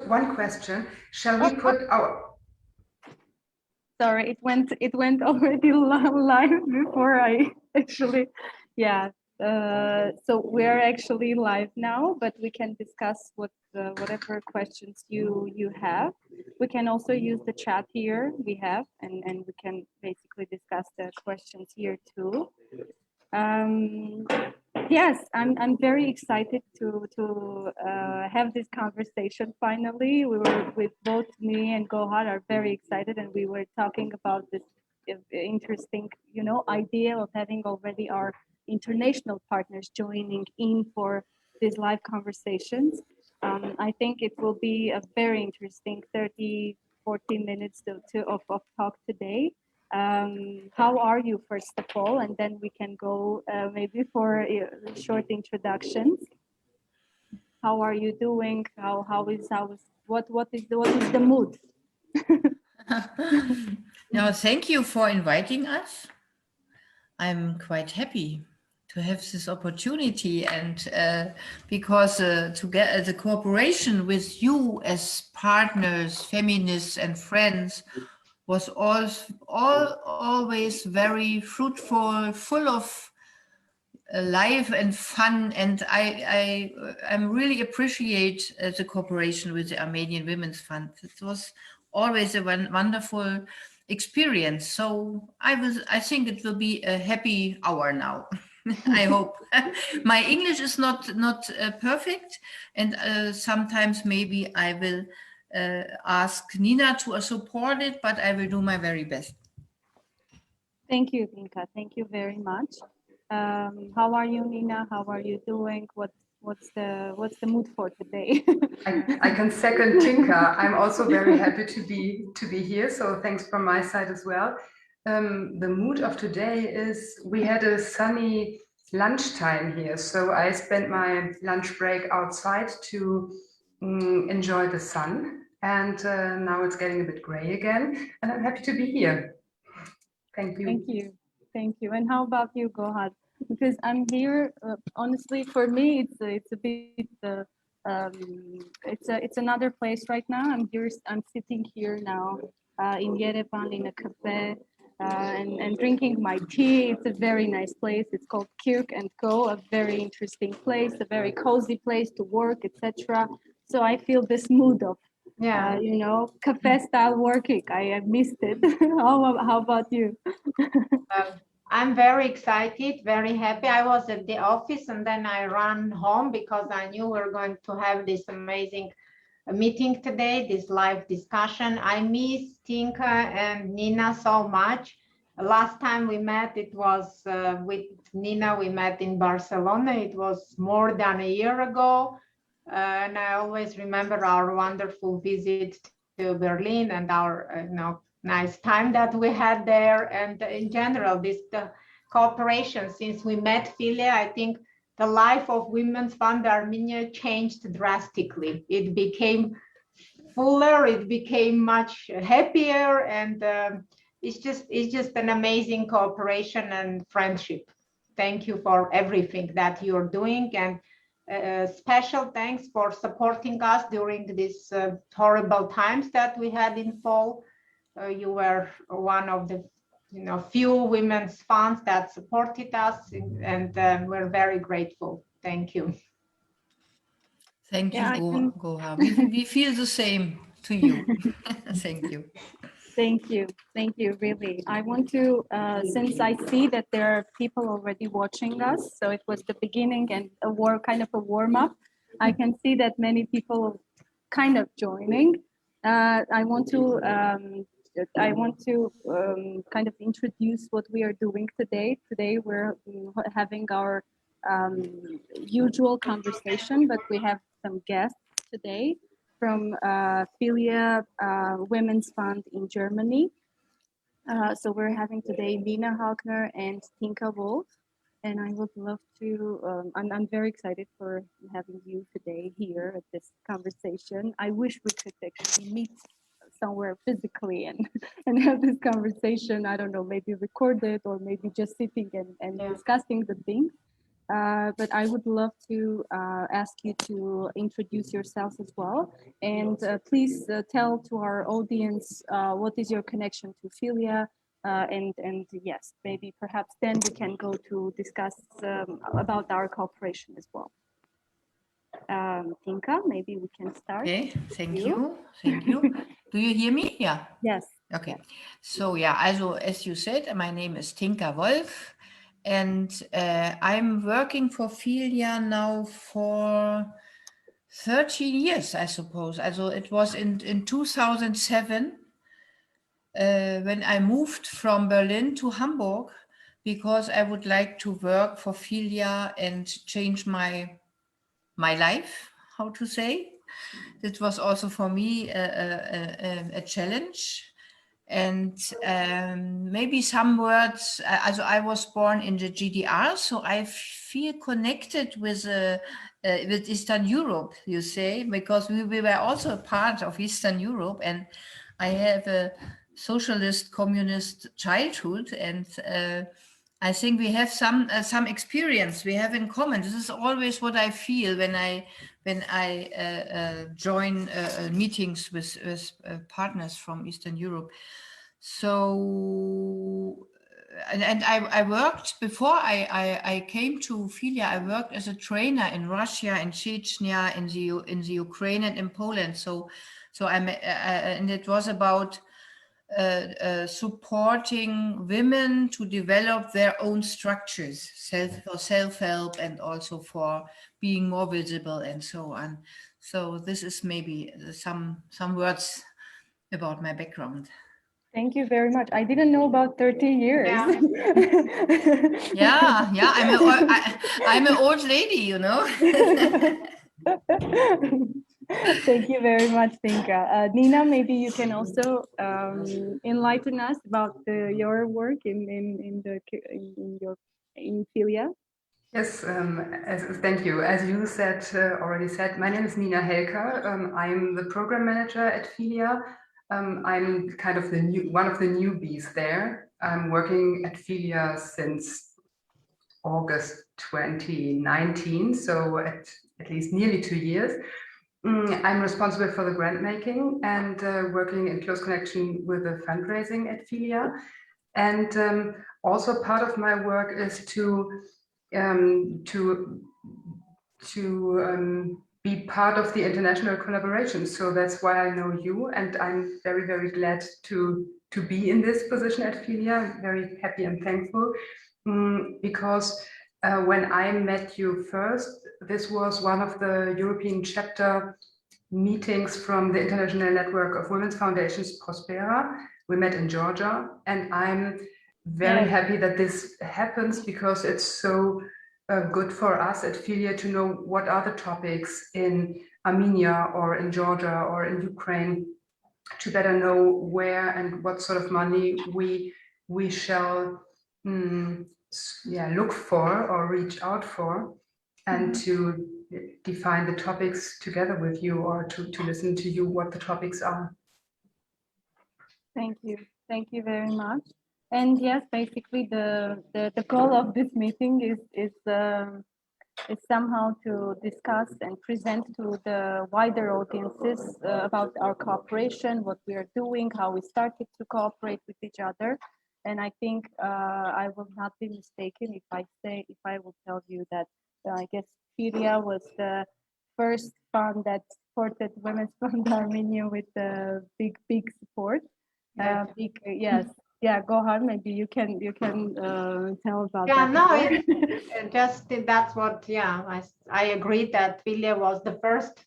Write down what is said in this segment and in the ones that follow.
one question. Shall we put our... Sorry, it went already live before I actually, yeah. So we're actually live now, but we can discuss whatever questions you have. We can also use the chat here we have, and we can basically discuss the questions here too. Yes, I'm very excited to have this conversation finally. We were with both me and Gohar are very excited, and we were talking about this interesting, idea of having already our international partners joining in for these live conversations. I think it will be a very interesting 30-40 minutes of talk today. How are you, first of all, and then we can go maybe for short introductions. How are you doing? What is the mood? No, thank you for inviting us. I'm quite happy to have this opportunity, and because to get the cooperation with you as partners, feminists and friends was always very fruitful, full of life and fun, and I really appreciate the cooperation with the Armenian Women's Fund. It was always a wonderful experience. So I think it will be a happy hour now. I hope. My English is not perfect, and sometimes maybe I will ask Nina to support it, but I will do my very best. Thank you, Tinka. Thank you very much. How are you, Nina? How are you doing? What's the mood for today? I can second Tinka. I'm also very happy to be here. So thanks from my side as well. The mood of today is we had a sunny lunchtime here, so I spent my lunch break outside to enjoy the sun. And now it's getting a bit gray again, and I'm happy to be here. Thank you. Thank you. Thank you. And how about you, Gohad? Because I'm here, honestly, for me, it's a bit, it's another place right now. I'm sitting here now in Yerevan in a cafe and drinking my tea. It's a very nice place. It's called Kirk and Co, a very interesting place, a very cozy place to work, etc. So I feel this mood of, cafe style working. I missed it. How about you? I'm very excited, very happy. I was at the office and then I ran home because I knew we were going to have this amazing meeting today, this live discussion. I miss Tinka and Nina so much. Last time we met, it was with Nina, we met in Barcelona. It was more than a year ago. And I always remember our wonderful visit to Berlin and our nice time that we had there. And in general, the cooperation since we met Filia, I think the life of Women's Fund Armenia changed drastically. It became fuller, it became much happier, and it's just an amazing cooperation and friendship. Thank you for everything that you're doing, and special thanks for supporting us during these horrible times that we had in fall. You were one of the few women's funds that supported us, and we're very grateful. Thank you. Thank you, Goha. We feel the same to you. Thank you. Thank you. Thank you, really. I want to, since I see that there are people already watching us, so it was the beginning and kind of a warm-up. I can see that many people kind of joining. I want to kind of introduce what we are doing today. Today we're having our usual conversation, but we have some guests today from Filia Women's Fund in Germany. So we're having today Nina Halkner and Tinka Wolf, and I would love to, I'm very excited for having you today here at this conversation. I wish we could actually meet somewhere physically and have this conversation. I don't know, maybe record it or maybe just sitting and discussing the things. but I would love to ask you to introduce yourselves as well. And please tell to our audience what is your connection to Filia. And yes, maybe perhaps then we can go to discuss about our cooperation as well. Tinka, maybe we can start. Okay, thank you. Thank you. Do you hear me? Yeah. Yes. Okay. So yeah, also as you said, my name is Tinka Wolf, and I'm working for Filia now for 13 years, I suppose. Also it was in 2007 when I moved from Berlin to Hamburg because I would like to work for Filia and change my life, how to say. It was also for me a challenge. And maybe some words, also I was born in the GDR, so I feel connected with Eastern Europe, you say, because we were also a part of Eastern Europe, and I have a socialist communist childhood, and I think we have some experience we have in common. This is always what I feel when I join meetings with partners from Eastern Europe. So, and I worked before I came to Filia. I worked as a trainer in Russia, in Chechnya, in the Ukraine, and in Poland. So and it was about supporting women to develop their own structures, for self-help and also for being more visible and so on. So this is maybe some words about my background. Thank you very much. I didn't know about 30 years. Yeah, I'm an old lady, you know. Thank you very much, Tinka. Nina, maybe you can also enlighten us about your work in Filia. Yes, thank you. As you already said, my name is Nina Helker. I'm the program manager at Filia. I'm kind of one of the newbies there. I'm working at Filia since August 2019, so at least nearly 2 years. I'm responsible for the grant making and working in close connection with the fundraising at Filia. And also part of my work is to be part of the international collaboration. So that's why I know you, and I'm very, very glad to be in this position at Filia. I'm very happy and thankful because when I met you first, this was one of the European chapter meetings from the International Network of Women's Foundations, Prospera. We met in Georgia, and I'm very happy that this happens because it's so good for us at Filia to know what are the topics in Armenia or in Georgia or in Ukraine, to better know where and what sort of money we shall look for or reach out for, and to define the topics together with you, or to listen to you what the topics are. Thank you very much. And yes, basically the goal of this meeting is somehow to discuss and present to the wider audiences about our cooperation, what we are doing, how we started to cooperate with each other. And I think I will not be mistaken if I will tell you that I guess Filia was the first fund that supported Women's Fund Armenia with big support. Yes. Yeah, go ahead. Maybe you can tell about that. That's what. I agree that Filia was the first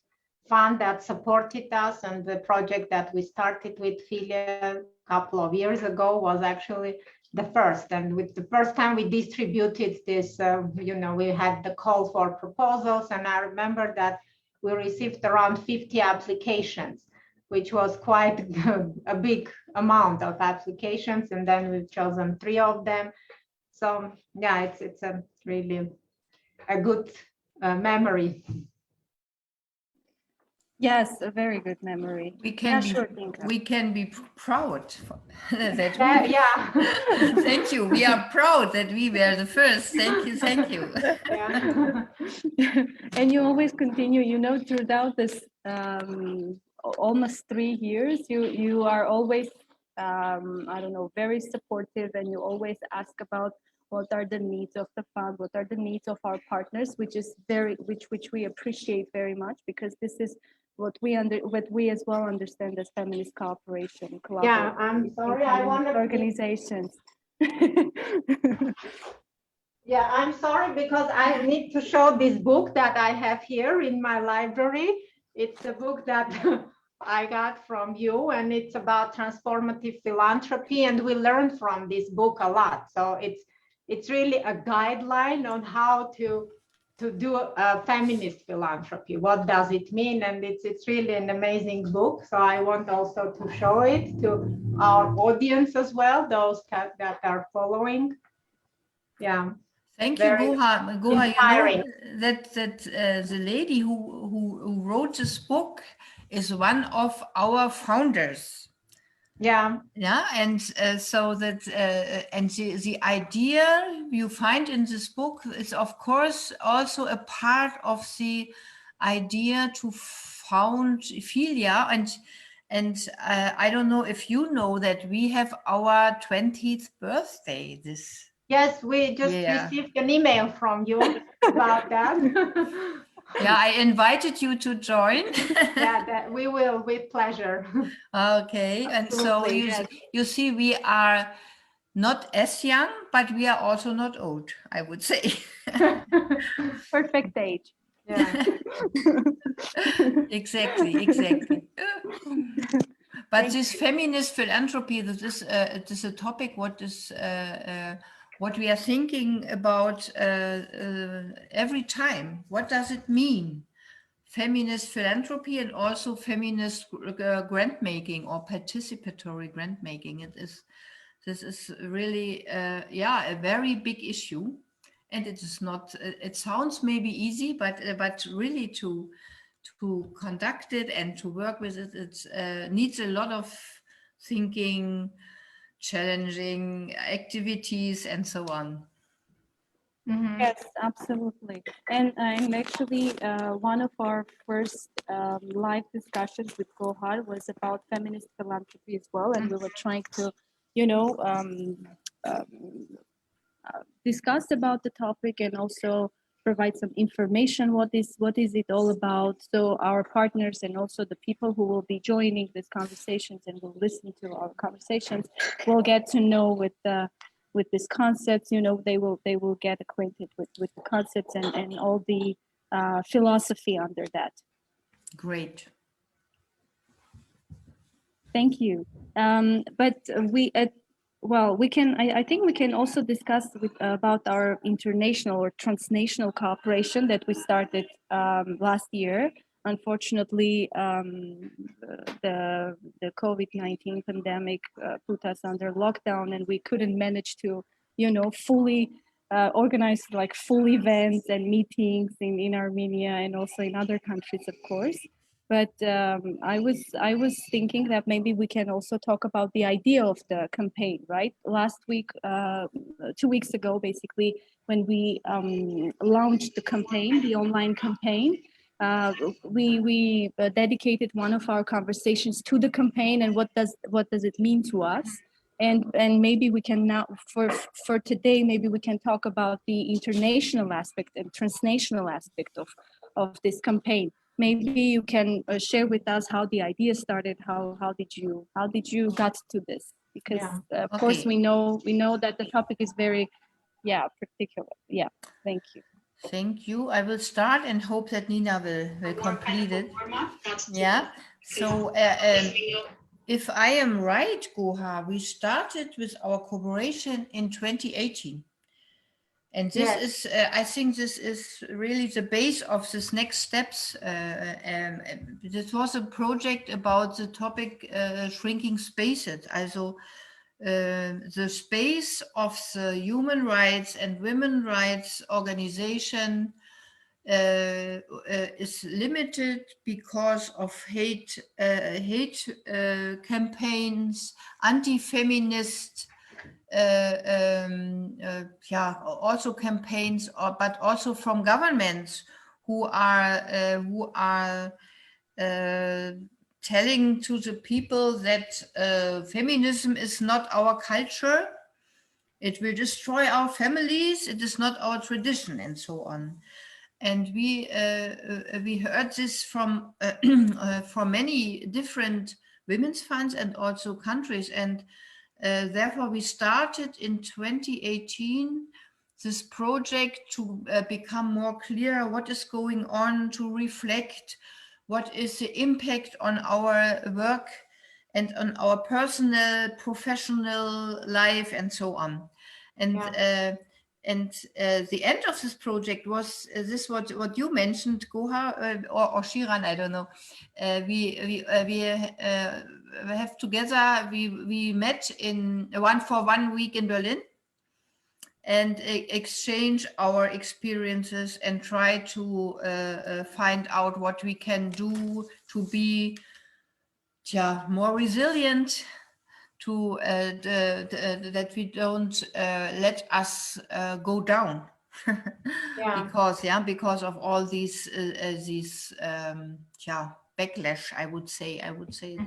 fund that supported us, and the project that we started with Filia a couple of years ago was actually the first. And with the first time we distributed this, we had the call for proposals, and I remember that we received around 50 applications, which was quite a big amount of applications, and then we've chosen 3 of them. So yeah, it's a really a good memory. Yes, a very good memory. We can Yeah, be, sure, Tinka. we can be proud that Yeah. thank you. We are proud that we were the first. Thank you, thank you. Yeah. And you always continue, you know, throughout this almost 3 years, you are always, I don't know, very supportive, and you always ask about what are the needs of the fund, what are the needs of our partners, which is which we appreciate very much, because this is what we as well understand as feminist cooperation. Yeah, I'm sorry, I want to organizations. Yeah, I'm sorry, because I need to show this book that I have here in my library. It's a book that I got from you, and it's about transformative philanthropy, and we learned from this book a lot. So it's really a guideline on how to do a feminist philanthropy. What does it mean? And it's really an amazing book. So I want also to show it to our audience as well, those that are following. Yeah. Thank you, Goha. Goha, inspiring. you know that the lady who wrote this book is one of our founders. Yeah. Yeah, and so that and the idea you find in this book is, of course, also a part of the idea to found Filia, and I don't know if you know that we have our 20th birthday this. Yes, we just received an email from you about that. Yeah, I invited you to join. Yeah, that we will, with pleasure. Okay, and so you see, we are not as young, but we are also not old, I would say. Perfect age. Yeah. Exactly. But this feminist philanthropy, this is a topic what we are thinking about every time. What does it mean? Feminist philanthropy and also feminist grant making or participatory grant making. This is really a very big issue, and it is not. It sounds maybe easy, but really to conduct it and to work with it, it needs a lot of thinking, challenging activities, and so on. Mm-hmm. Yes, absolutely. And actually, one of our first live discussions with Gohar was about feminist philanthropy as well, and we were trying to, discuss about the topic and also provide some information. What is it all about? So our partners and also the people who will be joining these conversations and will listen to our conversations will get to know with these concepts. They will get acquainted with the concepts and all the philosophy under that. Great. Thank you. But I think we can also discuss about our international or transnational cooperation that we started last year. Unfortunately, the COVID-19 pandemic put us under lockdown, and we couldn't manage to, fully organize like full events and meetings in Armenia and also in other countries, of course. But I was thinking that maybe we can also talk about the idea of the campaign, right? Last week, 2 weeks ago, basically, when we launched the campaign, the online campaign, we dedicated one of our conversations to the campaign and what does it mean to us. And maybe we can now, for today, maybe we can talk about the international aspect and transnational aspect of this campaign. Maybe you can share with us how the idea started. How did you got to this? Because of course we know that the topic is very particular. Yeah, thank you. Thank you. I will start and hope that Nina will complete it. Yeah. So if I am right, Goha, we started with our cooperation in 2018. And this is, I think this is really the base of this next steps. This was a project about the topic shrinking spaces. Also, the space of the human rights and women rights organization is limited because of hate campaigns, anti-feminist also campaigns, but also from governments who are telling to the people that feminism is not our culture, it will destroy our families, it is not our tradition, and so on. And we heard this from many different women's funds and also countries, and therefore we started in 2018 this project to become more clear what is going on, to reflect what is the impact on our work and on our personal, professional life, and so on. And the end of this project was this what you mentioned, Goha, or Shiran, I don't know. We have together, we met in 1 week in Berlin and exchange our experiences and try to find out what we can do to be more resilient, to that we don't let us go down because of all these backlash. I would say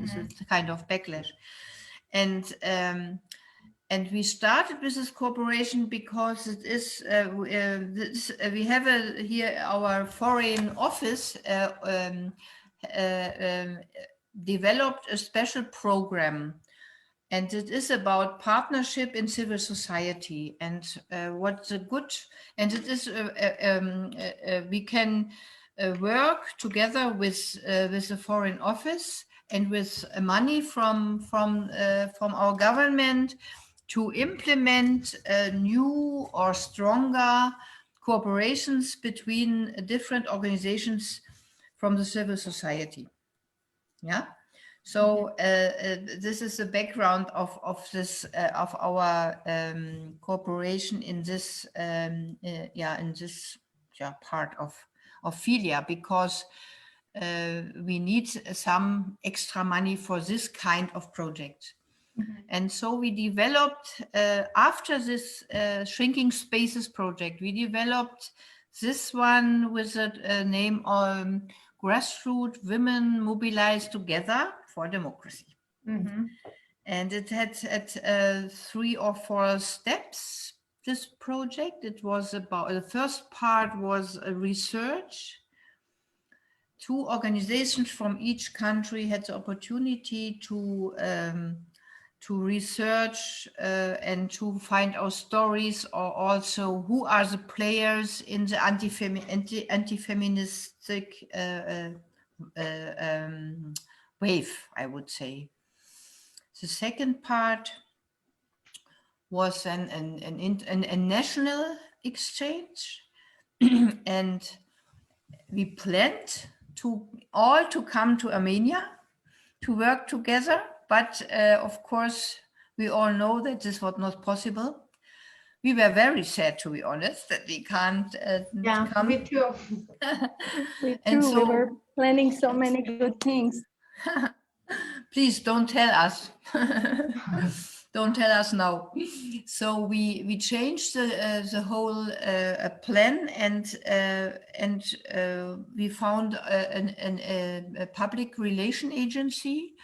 this is the kind of backlash, and we started with this cooperation because it is we have here our foreign office developed a special program, and it is about partnership in civil society and what's the good, and it is we can work together with the foreign office and with money from our government to implement new or stronger cooperations between different organizations from the civil society. Yeah. So this is the background of this of our cooperation in this part of Filia, because we need some extra money for this kind of project. And so we developed, after this Shrinking Spaces project, we developed this one with the name of Grassroots Women Mobilized Together for Democracy. And it had 3 or 4 steps, this project. It was about, the first part was a research. 2 organizations from each country had the opportunity to research and to find out stories, or also who are the players in the anti-feministic wave, I would say. The second part was a national exchange, and we planned to come to Armenia to work together. But of course, we all know that this was not possible. We were very sad, to be honest, that we can't come. Me too. And so, we were planning so many good things. Please don't tell us. Don't tell us now. So we changed the whole plan, and we found a public relation agency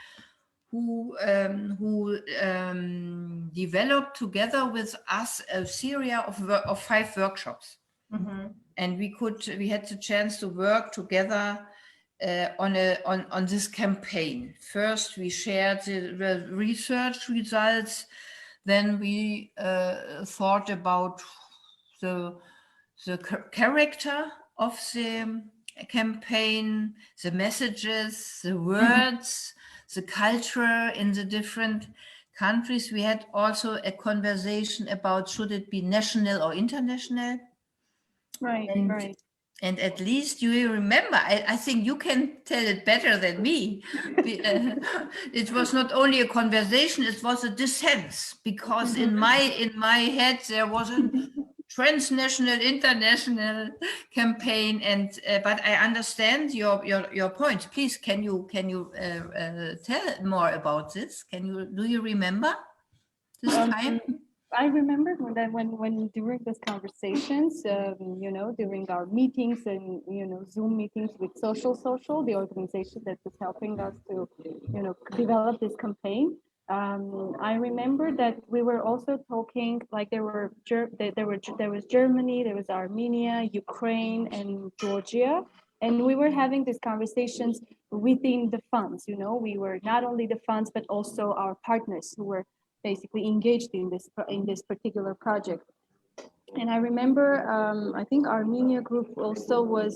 who developed together with us a series of 5 workshops. And we had the chance to work together on this campaign. First, we shared the research results. Then we thought about the character of the campaign, the messages, the words, the culture in the different countries. We had also a conversation about should it be national or international. Right. And at least you remember, I think you can tell it better than me. It was not only a conversation, it was a dissent, because in my head there was a transnational, international campaign, and but I understand your point. Please, can you tell more about this? Do you remember this time? I remember when during these conversations, during our meetings and Zoom meetings with Social, the organization that was helping us to develop this campaign. I remember that we were also talking, like there was Germany, there was Armenia, Ukraine, and Georgia, and we were having these conversations within the funds. We were not only the funds but also our partners who were basically engaged in this particular project. And I remember, I think Armenia group also was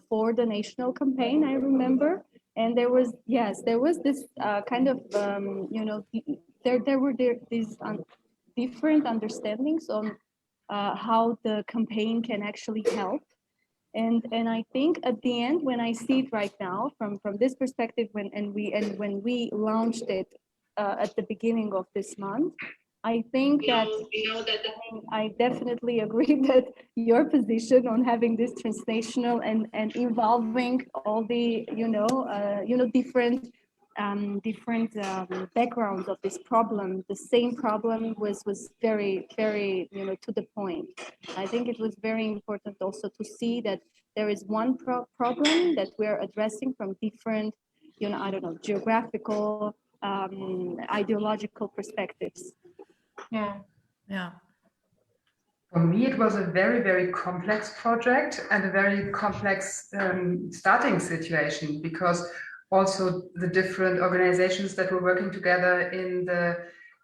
for the national campaign. I remember. And there was this kind of, there were these different understandings on how the campaign can actually help. And I think at the end, when I see it right now from this perspective, when we launched it at the beginning of this month, I think that I definitely agree that your position on having this transnational and involving all the different backgrounds of this problem, the same problem was very, very to the point. I think it was very important also to see that there is one problem that we're addressing from different, geographical, ideological perspectives. Yeah. For me, it was a very, very complex project and a very complex starting situation, because also the different organizations that were working together in the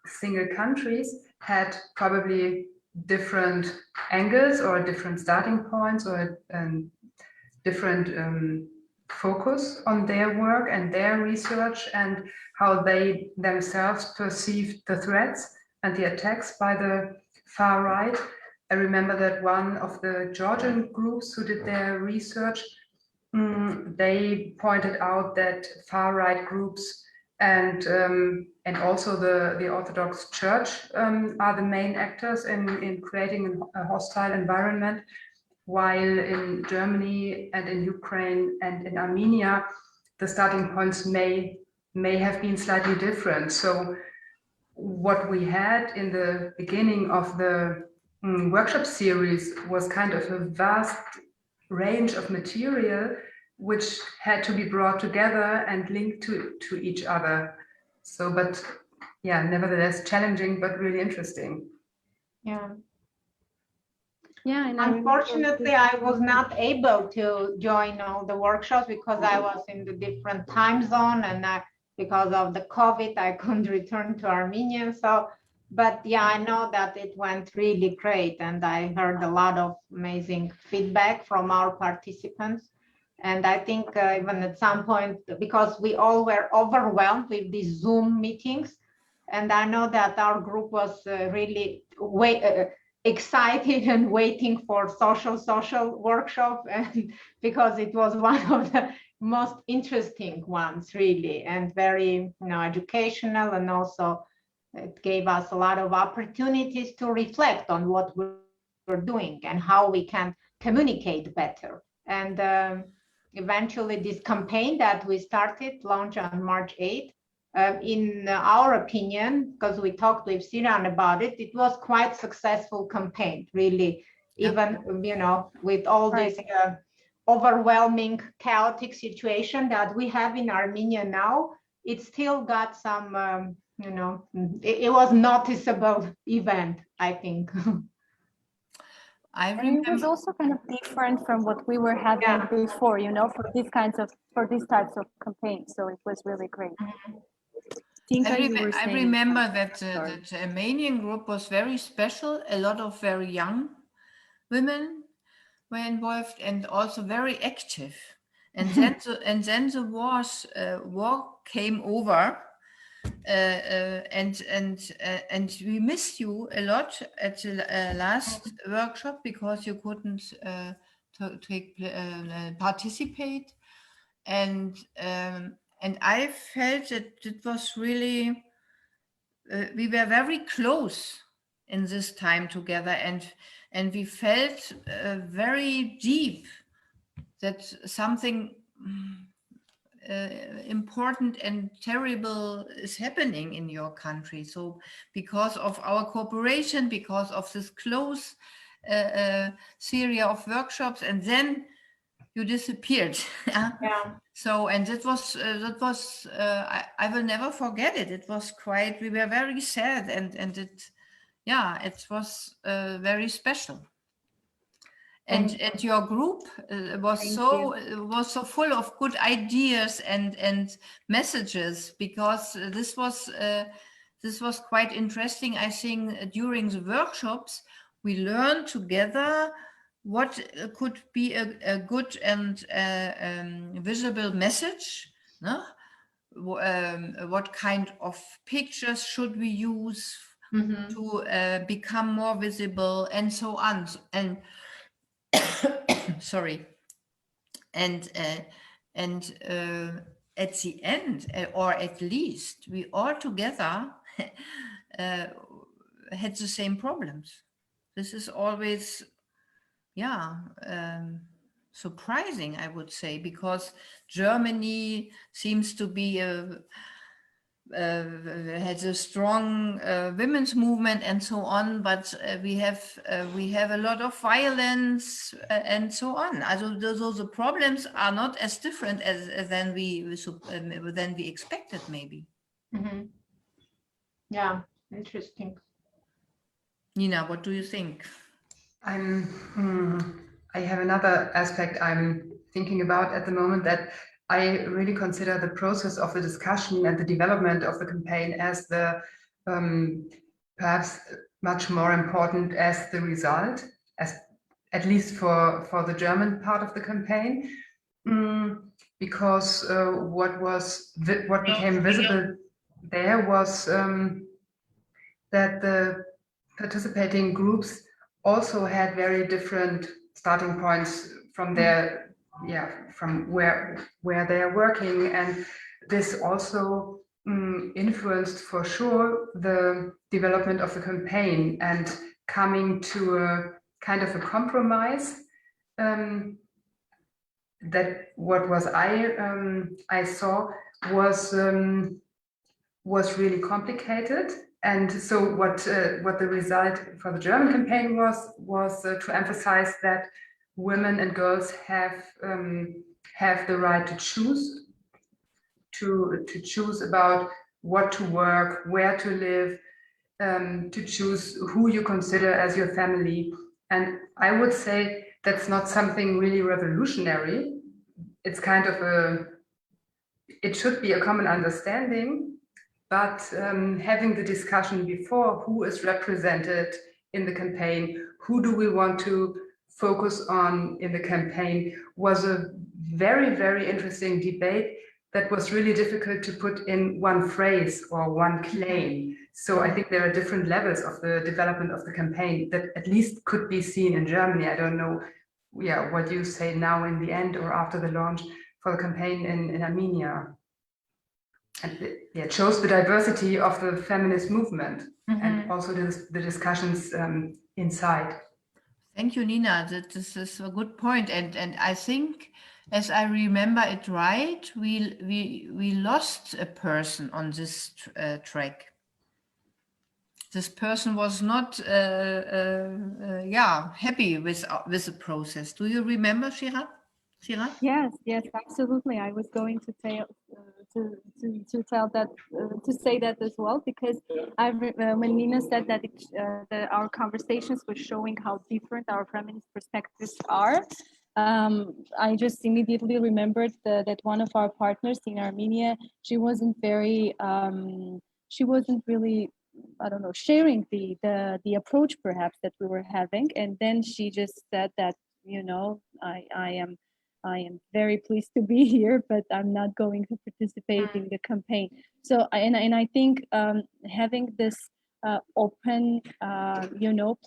single countries had probably different angles or different starting points or different focus on their work and their research and how they themselves perceived the threats and the attacks by the far right. I remember that one of the Georgian groups who did their research, they pointed out that far right groups and also the Orthodox Church are the main actors in creating a hostile environment, while in Germany and in Ukraine and in Armenia, the starting points may have been slightly different. So what we had in the beginning of the workshop series was kind of a vast range of material which had to be brought together and linked to each other. So, but yeah, nevertheless challenging, but really interesting. Yeah. Yeah, and unfortunately, I was not able to join all the workshops because I was in the different time zone, and because of the COVID, I couldn't return to Armenia. So, but yeah, I know that it went really great, and I heard a lot of amazing feedback from our participants. And I think even at some point, because we all were overwhelmed with these Zoom meetings, and I know that our group was really excited and waiting for social workshop, and because it was one of the most interesting ones, really, and very educational, and also it gave us a lot of opportunities to reflect on what we're doing and how we can communicate better. And eventually this campaign that we started launched on March 8th. In our opinion, because we talked with Filiian about it, it was quite successful campaign, really, even with all this overwhelming, chaotic situation that we have in Armenia now. It still got some, it was noticeable event, I think. It was also kind of different from what we were having before, for these types of campaigns. So it was really great. I remember that the Armenian group was very special. A lot of very young women were involved and also very active. And then the war came over, and we missed you a lot at the last workshop because you couldn't participate. And I felt that it was really, we were very close in this time together. And And we felt very deep that something important and terrible is happening in your country. So because of our cooperation, because of this close series of workshops, and then you disappeared. Yeah. So, and that was I will never forget it. It was quite, we were very sad, and it was very special. And your group was so full of good ideas and messages, because this was quite interesting. I think during the workshops we learned together what could be a good and visible message, no? What kind of pictures should we use to become more visible, and so on. And sorry, and at the end, or at least we all together had the same problems. This is always surprising, I would say, because Germany seems to be has a strong women's movement and so on, but we have a lot of violence and so on. Also, the problems are not as different as than we expected, maybe. Mm-hmm. Yeah, interesting. Nina, what do you think? I have another aspect I'm thinking about at the moment, that I really consider the process of the discussion and the development of the campaign as the perhaps much more important as the result, as at least for the German part of the campaign, because what became visible there was that the participating groups also had very different starting points from their from where they are working, and this also influenced for sure the development of the campaign, and coming to a kind of a compromise that what was I saw was really complicated. And so what the result for the German campaign was to emphasize that women and girls have the right to choose about what to work, where to live, to choose who you consider as your family. And I would say that's not something really revolutionary. It's kind of it should be a common understanding. But having the discussion before, who is represented in the campaign, who do we want to focus on in the campaign, was a very, very interesting debate that was really difficult to put in one phrase or one claim. So I think there are different levels of the development of the campaign that at least could be seen in Germany. I don't know what you say now in the end or after the launch for the campaign in Armenia. And it shows the diversity of the feminist movement and also the discussions inside. Thank you, Nina. This is a good point. And I think, as I remember it right, we lost a person on this track. This person was not happy with the process. Do you remember, Shira? Yes, absolutely. I was going to say that as well, because when Nina said that our conversations were showing how different our feminist perspectives are, I just immediately remembered that one of our partners in Armenia, she wasn't really, I don't know, sharing the approach perhaps that we were having, and then she just said that, I am very pleased to be here, but I'm not going to participate in the campaign. So, and I think having this open,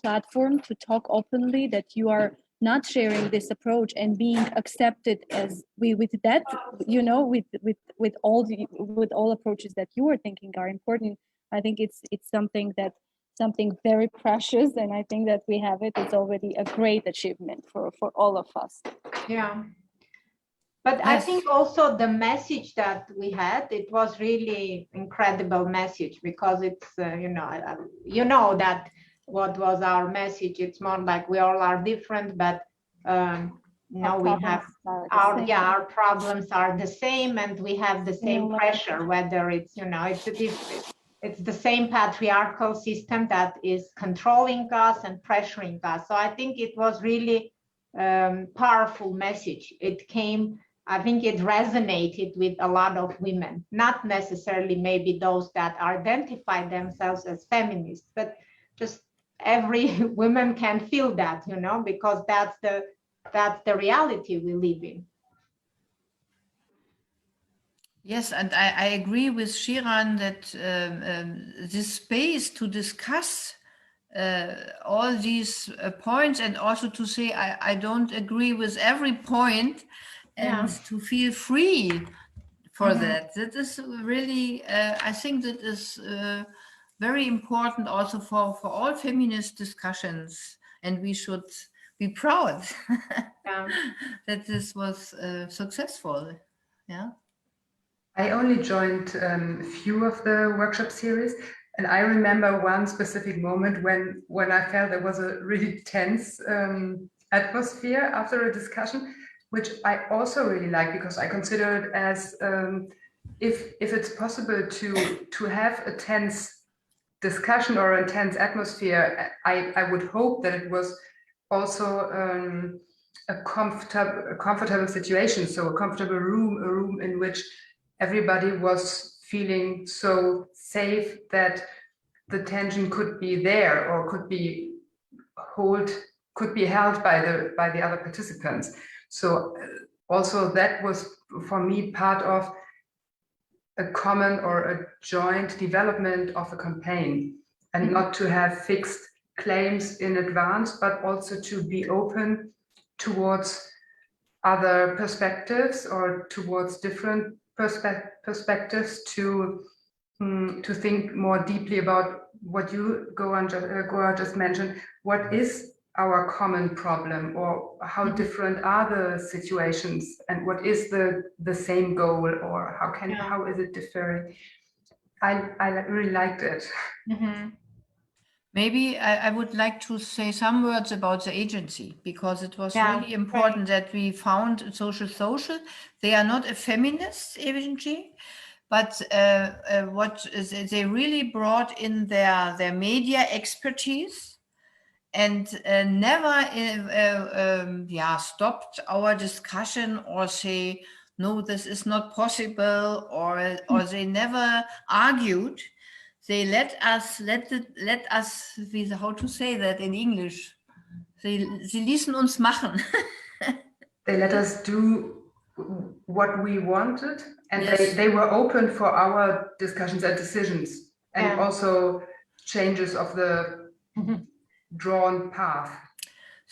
platform to talk openly that you are not sharing this approach and being accepted as with that, with all approaches that you are thinking are important. I think it's something that something very precious, and I think that we have it. It's already a great achievement for all of us. Yeah. But I think also the message that we had, it was really incredible message, because it's, you know that what was our message. It's more like we all are different, but now we have our problems are the same, and we have the same pressure, whether it's, it's the same patriarchal system that is controlling us and pressuring us. So I think it was really powerful message. It came, I think it resonated with a lot of women, not necessarily maybe those that identify themselves as feminists, but just every woman can feel that, because that's the reality we live in. Yes, and I agree with Shiran that this space to discuss all these points, and also to say I don't agree with every point, and to feel free for that. That is really, I think that is very important also for all feminist discussions, and we should be proud that this was successful. Yeah. I only joined a few of the workshop series, and I remember one specific moment when I felt there was a really tense atmosphere after a discussion, which I also really like, because I consider it as if it's possible to have a tense discussion or a tense atmosphere, I would hope that it was also a comfortable situation, so a comfortable room, a room in which everybody was feeling so safe that the tension could be there or could be held by the other participants. So also that was for me part of a common or a joint development of a campaign, and not to have fixed claims in advance, but also to be open towards other perspectives or towards different perspectives, to think more deeply about what you, Goa, just mentioned. What is our common problem, or how different are the situations, and what is the same goal, or how is it differing? I really liked it. Maybe I would like to say some words about the agency, because it was really important that we found social. They are not a feminist agency, but what they really brought in their media expertise, and never stopped our discussion or say, no, this is not possible, or they never argued. They let us, how to say that in English? Sie ließen uns machen. They let us do what we wanted, and they were open for our discussions and decisions, and also changes of the drawn path.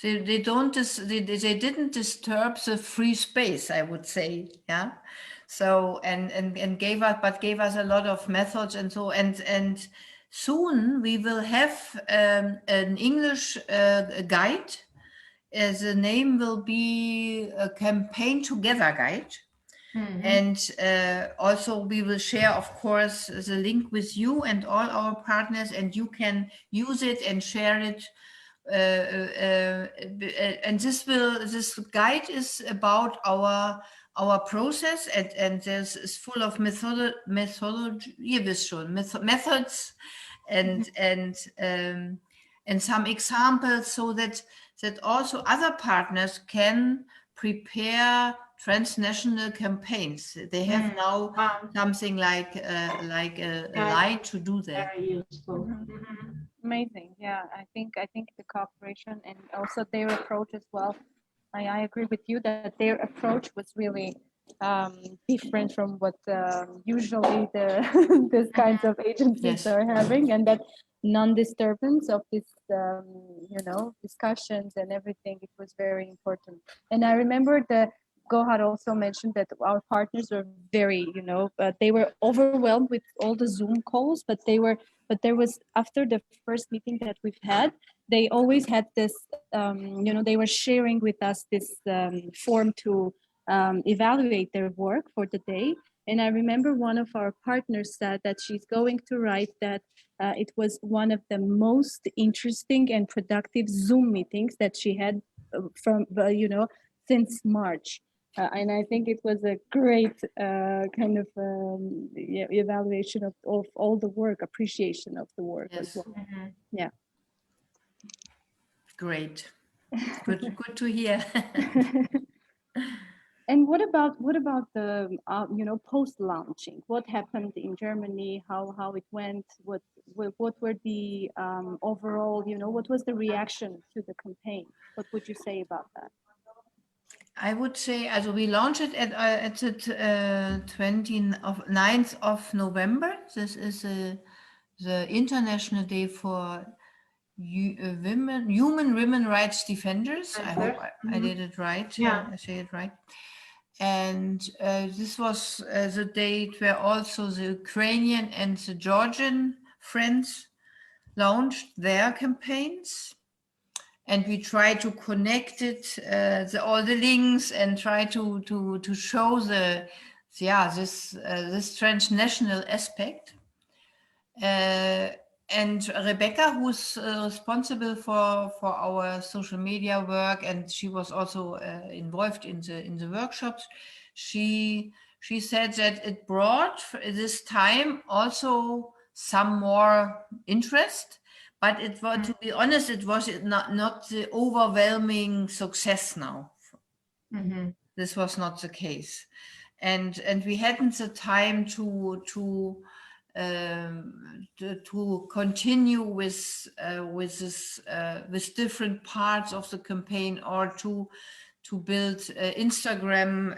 They didn't disturb the free space, I would say, yeah. So and gave us a lot of methods, and so and soon we will have an English guide. The name will be a Campaign Together Guide. And also we will share, of course, the link with you and all our partners, and you can use it and share it. And this guide is about our process, and this is full of methods and some examples, so that also other partners can prepare transnational campaigns. They have now something like a line to do that. Very useful. Amazing. Yeah, I think the cooperation and also their approach as well. I agree with you that their approach was really different from what usually these kinds of agencies are having, and that non-disturbance of this discussions and everything, it was very important. And I remember Gohar also mentioned that our partners were very, they were overwhelmed with all the Zoom calls, but there was, after the first meeting that we've had, they always had this, they were sharing with us this form to evaluate their work for the day. And I remember one of our partners said that she's going to write that it was one of the most interesting and productive Zoom meetings that she had from, since March. And I think it was a great kind of evaluation of all the work, appreciation of the work as well. Mhm. Yeah. Great. Good to hear. And what about the post launching? What happened in Germany? How it went? What were the overall? What was the reaction to the campaign? What would you say about that? I would say, as we launched it at the 29th of November. This is the International Day for Human Rights Defenders. I hope I did it right. Yeah. I say it right. And this was the date where also the Ukrainian and the Georgian friends launched their campaigns. And we try to connect it, all the links, and try to show this transnational aspect. And Rebecca, who's responsible for our social media work, and she was also involved in the workshops. She said that it brought this time also some more interest. But it was, to be honest, it was not the overwhelming success now. Mm-hmm. This was not the case, and we hadn't the time to continue with this with different parts of the campaign, or to build Instagram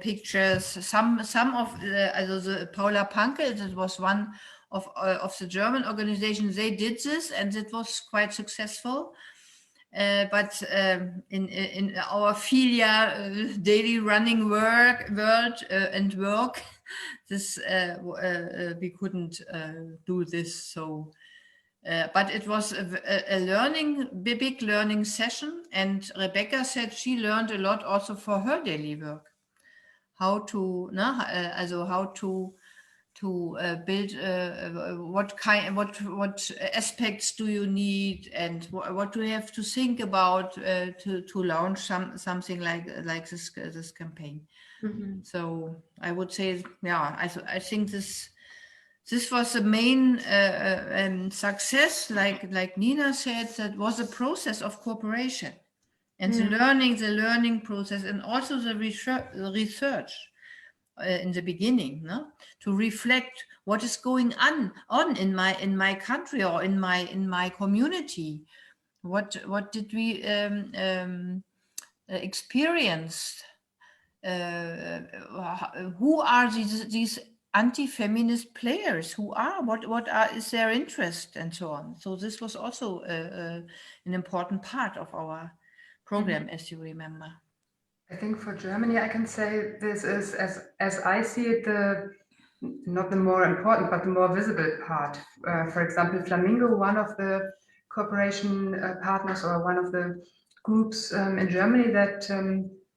pictures. Some of the Paula Panke, that was one of the German organizations, they did this, and it was quite successful. But in our Filia daily running world, this we couldn't do this. So, but it was a big learning session, and Rebecca said she learned a lot also for her daily work. How to build what aspects do you need, and what do you have to think about to launch something like this campaign. Mm-hmm. So I would say, I think this was the main success, like Nina said, that was a process of cooperation, and the learning process, and also the research in the beginning, to reflect what is going on in my country or in my community. What did we experience? Who are these anti-feminist players? What is their interest, and so on. So this was also an important part of our program, as you remember. I think for Germany, I can say this is, as I see it, not the more important, but the more visible part. For example, Flamingo, one of the cooperation partners, or one of the groups in Germany that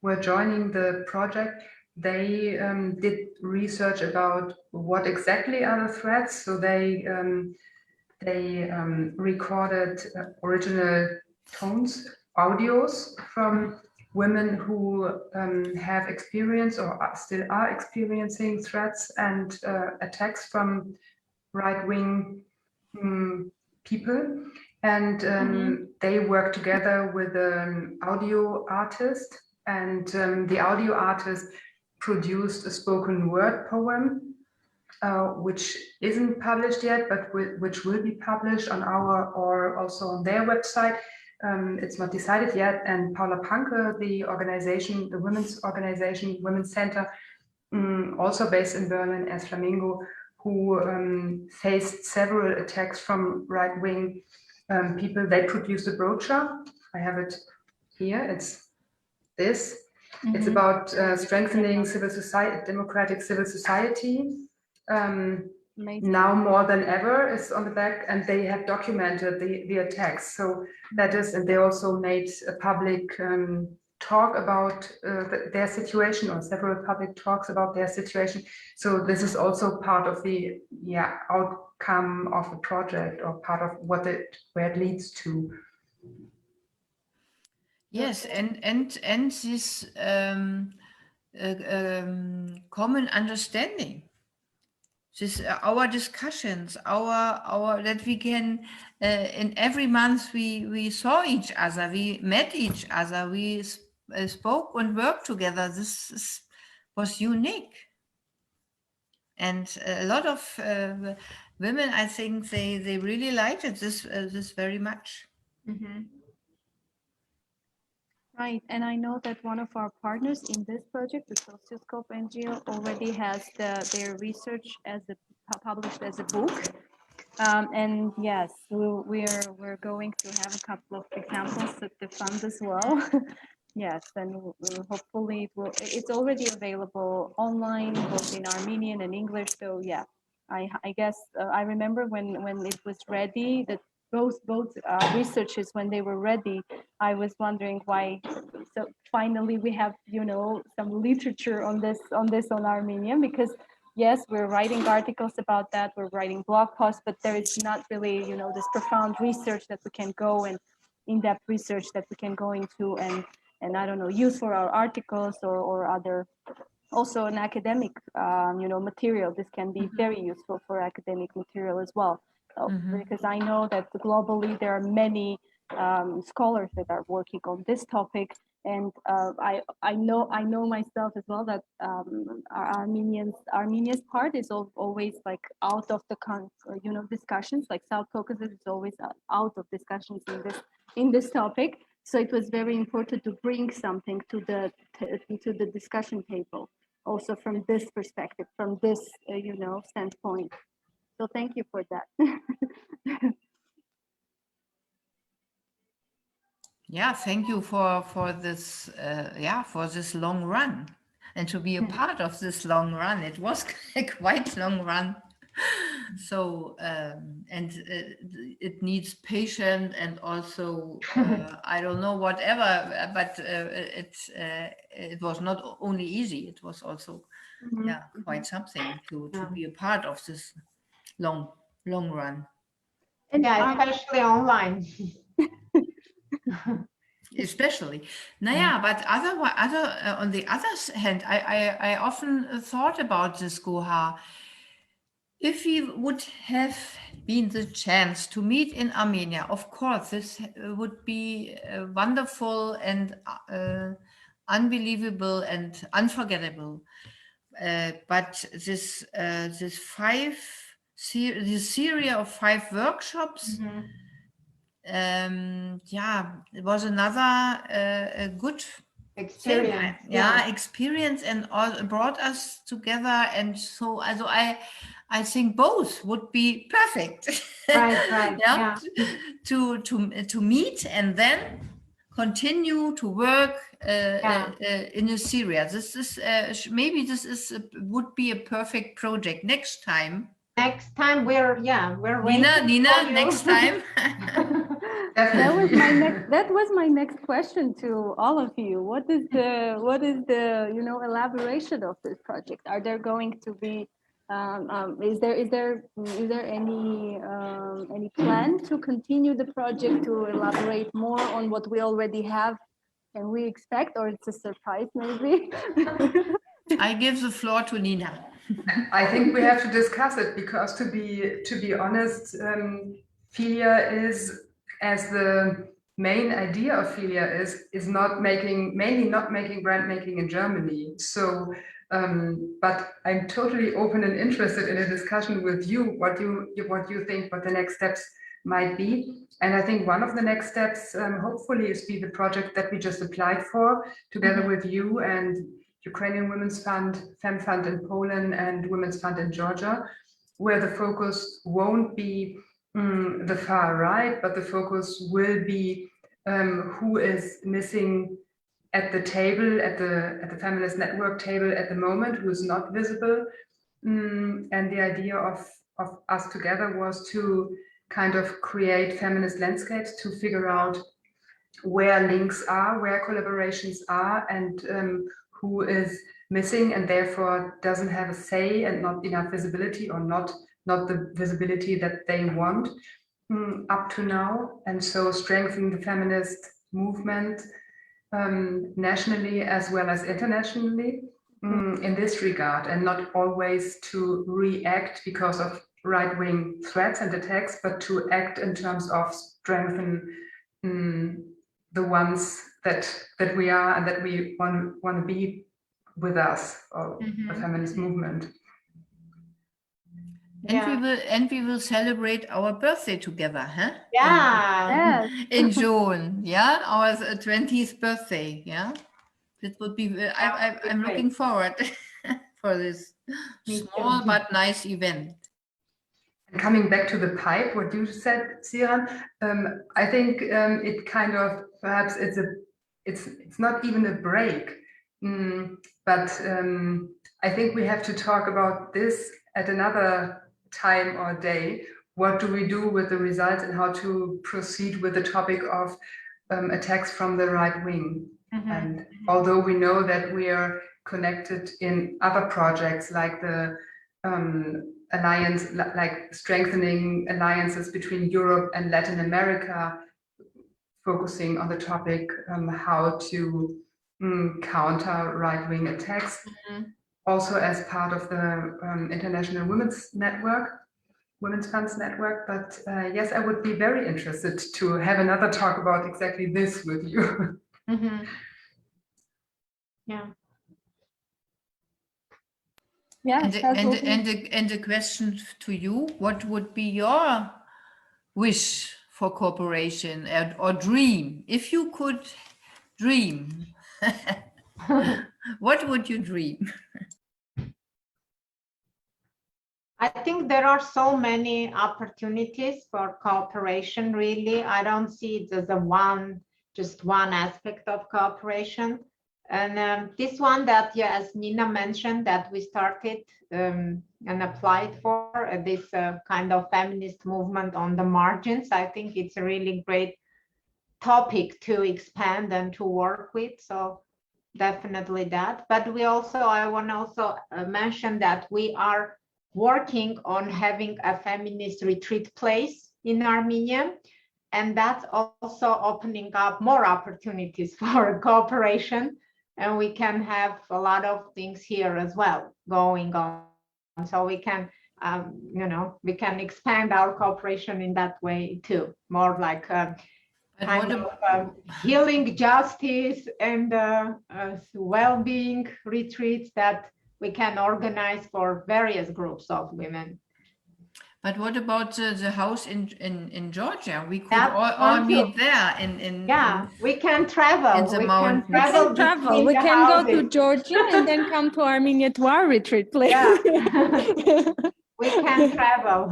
were joining the project, they did research about what exactly are the threats. So they recorded original tones, audios from women who have experienced or still are experiencing threats and attacks from right-wing people. And they work together with an audio artist, and the audio artist produced a spoken word poem, which isn't published yet, but which will be published on our, or also on their website. It's not decided yet. And Paula Panke, the organization, the women's organization, Women's Center, also based in Berlin as Flamingo, who faced several attacks from right-wing people. They produced a brochure. I have it here. It's this. It's about strengthening civil society, democratic civil society. Now more than ever is on the back, and they have documented the attacks. So that is, and they also made a public talk about their situation, or several public talks about their situation. So this is also part of the outcome of the project, or part of where it leads to. Yes, and this common understanding. This our discussions, our that we can in every month we saw each other, we met each other, we spoke and worked together. This was unique, and a lot of women, I think, they really liked it, this very much. Mhm. Right, and I know that one of our partners in this project, the Socioscope NGO, already has their research published as a book. And yes, we're going to have a couple of examples at the fund as well. Yes, and hopefully it's already available online, both in Armenian and English. So yeah, I guess I remember when it was ready, that both researches, when they were ready, I was wondering why. So finally we have, some literature on this on Armenian, because yes, we're writing articles about that, we're writing blog posts, but there is not really, this profound research that we can go, and in-depth research that we can go into and I don't know, use for our articles or other, also an academic, material. This can be very useful for academic material as well. Because I know that globally there are many scholars that are working on this topic, and I know myself as well that Armenia's part is always like out of the discussions. Like South Caucasus is always out of discussions in this topic. So it was very important to bring something to the discussion table, also from this perspective, from this standpoint. So thank you for that. Yeah, thank you for this for this long run, and to be a part of this long run. It was a quite long run. So and it needs patience, and also I don't know, whatever, but it was not only easy, it was also quite something to be a part of this long run. And especially online. Especially. But on the other hand, I often thought about this, Goha. If we would have been the chance to meet in Armenia, of course, this would be wonderful and unbelievable and unforgettable. But this series of 5 workshops, it was another a good experience. Experience, and all brought us together. And so I think both would be perfect. Right. To meet and then continue to work in a series. This is maybe would be a perfect project next time. Next time we're Nina, next time. That was my next question to all of you. What is the elaboration of this project? Are there going to be is there any plan to continue the project, to elaborate more on what we already have and we expect, or it's a surprise maybe? I give the floor to Nina. I think we have to discuss it, because to be honest, Filia is, as the main idea of Filia is mainly not making brand making in Germany. So, but I'm totally open and interested in a discussion with you, what you think, what the next steps might be. And I think one of the next steps, hopefully, is be the project that we just applied for together with you and Ukrainian Women's Fund, Fem Fund in Poland, and Women's Fund in Georgia, where the focus won't be the far right, but the focus will be who is missing at the table, at the feminist network table at the moment, who is not visible. And the idea of us together was to kind of create feminist landscapes to figure out where links are, where collaborations are, and who is missing and therefore doesn't have a say and not enough visibility, or not the visibility that they want up to now. And so strengthen the feminist movement nationally as well as internationally in this regard, and not always to react because of right-wing threats and attacks, but to act in terms of strengthen the ones that we are and that we want to be with us, or the feminist movement. And we will celebrate our birthday together, huh? Yeah. In June, yeah, our 20th birthday, yeah. That would be. I'm looking forward for this small but nice event. Coming back to the pipe, what you said, Siran, I think it kind of, perhaps it's not even a break, but I think we have to talk about this at another time or day. What do we do with the results, and how to proceed with the topic of attacks from the right wing? And although we know that we are connected in other projects like the alliance, like strengthening alliances between Europe and Latin America, focusing on the topic how to counter right-wing attacks, also as part of the International Women's Funds Network. But yes, I would be very interested to have another talk about exactly this with you. Yeah. And a question to you: what would be your wish for cooperation or dream, if you could dream? What would you dream? I think there are so many opportunities for cooperation, really. I don't see it as just one aspect of cooperation. And this one that, as Nina mentioned, that we started and applied for, this kind of feminist movement on the margins, I think it's a really great topic to expand and to work with. So definitely that. But I want to also mention that we are working on having a feminist retreat place in Armenia. And that's also opening up more opportunities for cooperation. And we can have a lot of things here as well going on. So we can, we can expand our cooperation in that way too. More like kind of healing, justice, and well-being retreats that we can organize for various groups of women. But what about the house in Georgia? We could all meet there we can travel. In the mountains. We can go to Georgia and then come to Armenia to our retreat place. Yeah. We can travel.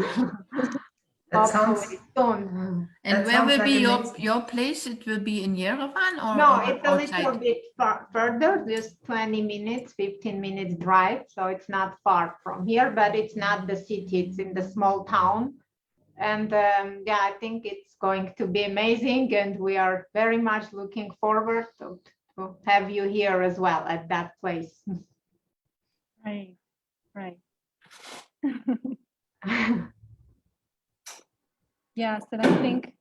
That sounds soon. And where will be your place? It will be in Yerevan, or no? It's a outside? little bit further, just 20 minutes, 15 minutes drive. So it's not far from here, but it's not the city. It's in the small town. And I think it's going to be amazing. And we are very much looking forward to have you here as well at that place. Right. Yes, and I think,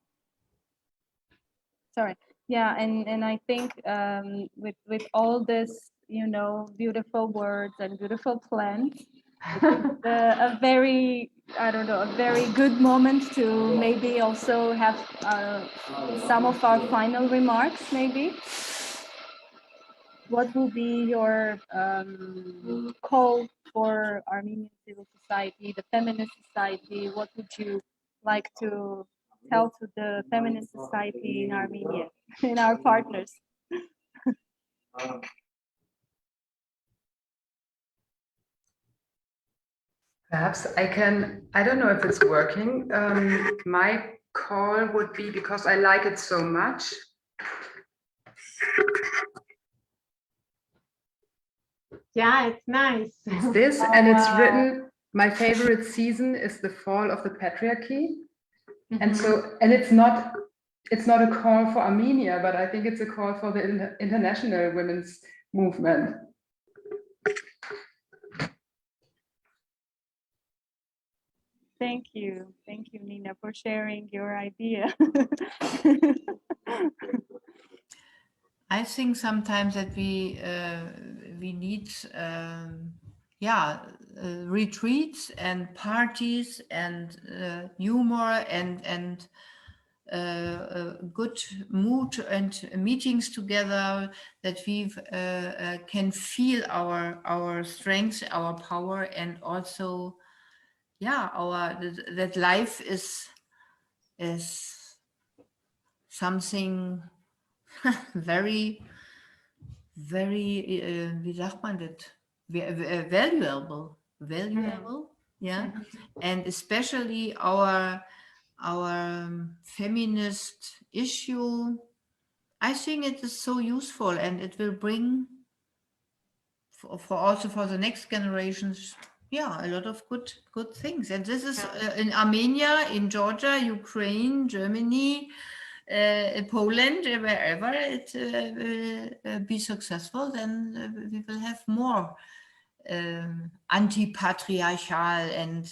and I think with all this, beautiful words and beautiful plans, it's a very good moment to maybe also have some of our final remarks, maybe. What will be your call for Armenian civil society, the feminist society? What would you like to tell to the feminist society in Armenia, in our partners? Perhaps I don't know if it's working. My call would be, because I like it so much, Yeah, it's nice. It's this, and it's written, my favorite season is the fall of the patriarchy. And so, and it's not a call for Armenia, but I think it's a call for the international women's movement. Thank you, Nina, for sharing your idea. I think sometimes that we need retreats and parties and humor and good mood and meetings together, that we can feel our strength, our power, and also that life is something very, very, wie sagt man das? Valuable, yeah. And especially our feminist issue, I think it is so useful, and it will bring for the next generations, a lot of good things. And this is in Armenia, in Georgia, Ukraine, Germany, Poland, wherever it will be successful, then we will have more anti-patriarchal and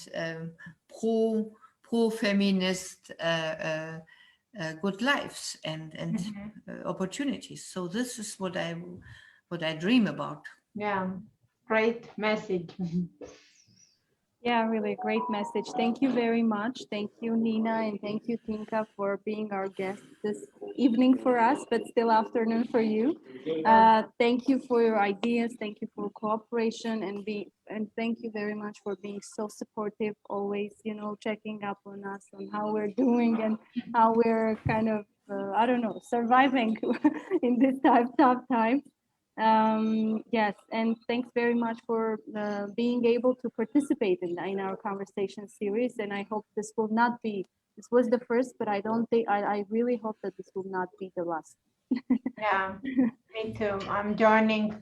pro-feminist good lives and opportunities. So this is what I dream about. Yeah, great message. Yeah, really a great message. Thank you very much. Thank you, Nina, and thank you, Tinka, for being our guest this evening for us, but still afternoon for you. Thank you for your ideas. Thank you for cooperation, and thank you very much for being so supportive, always, checking up on us, on how we're doing and how we're kind of, surviving in this tough time. Yes, and thanks very much for being able to participate in our conversation series. And I hope this will not be, this was the first, but I really hope that this will not be the last. Yeah, me too. I'm joining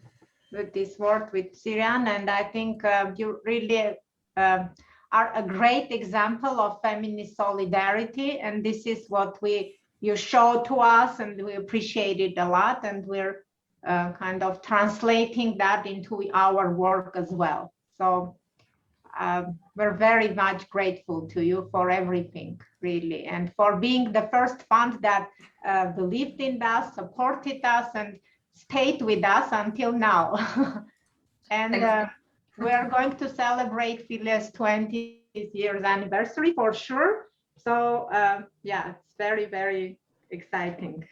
with this work with Syrian, and I think you really are a great example of feminist solidarity. And this is what you show to us, and we appreciate it a lot. And we're kind of translating that into our work as well. So we're very much grateful to you for everything, really, and for being the first fund that believed in us, supported us, and stayed with us until now. And we are going to celebrate Filia's 20th years anniversary for sure. So it's very, very exciting.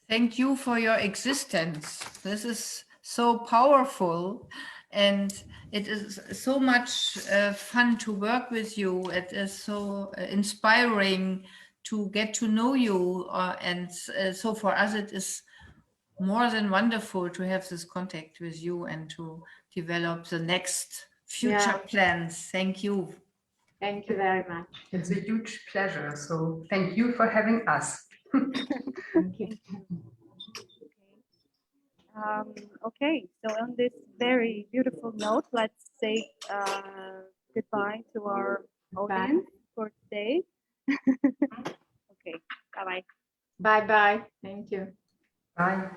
Thank you for your existence. This is so powerful, and it is so much fun to work with you. It is so inspiring to get to know you, and so for us it is more than wonderful to have this contact with you and to develop the next future plans. Thank you. Thank you very much. It's a huge pleasure. So thank you for having us. Thank you. Okay, so on this very beautiful note, let's say goodbye to our audience for today. Okay, bye-bye. Bye-bye. Thank you. Bye.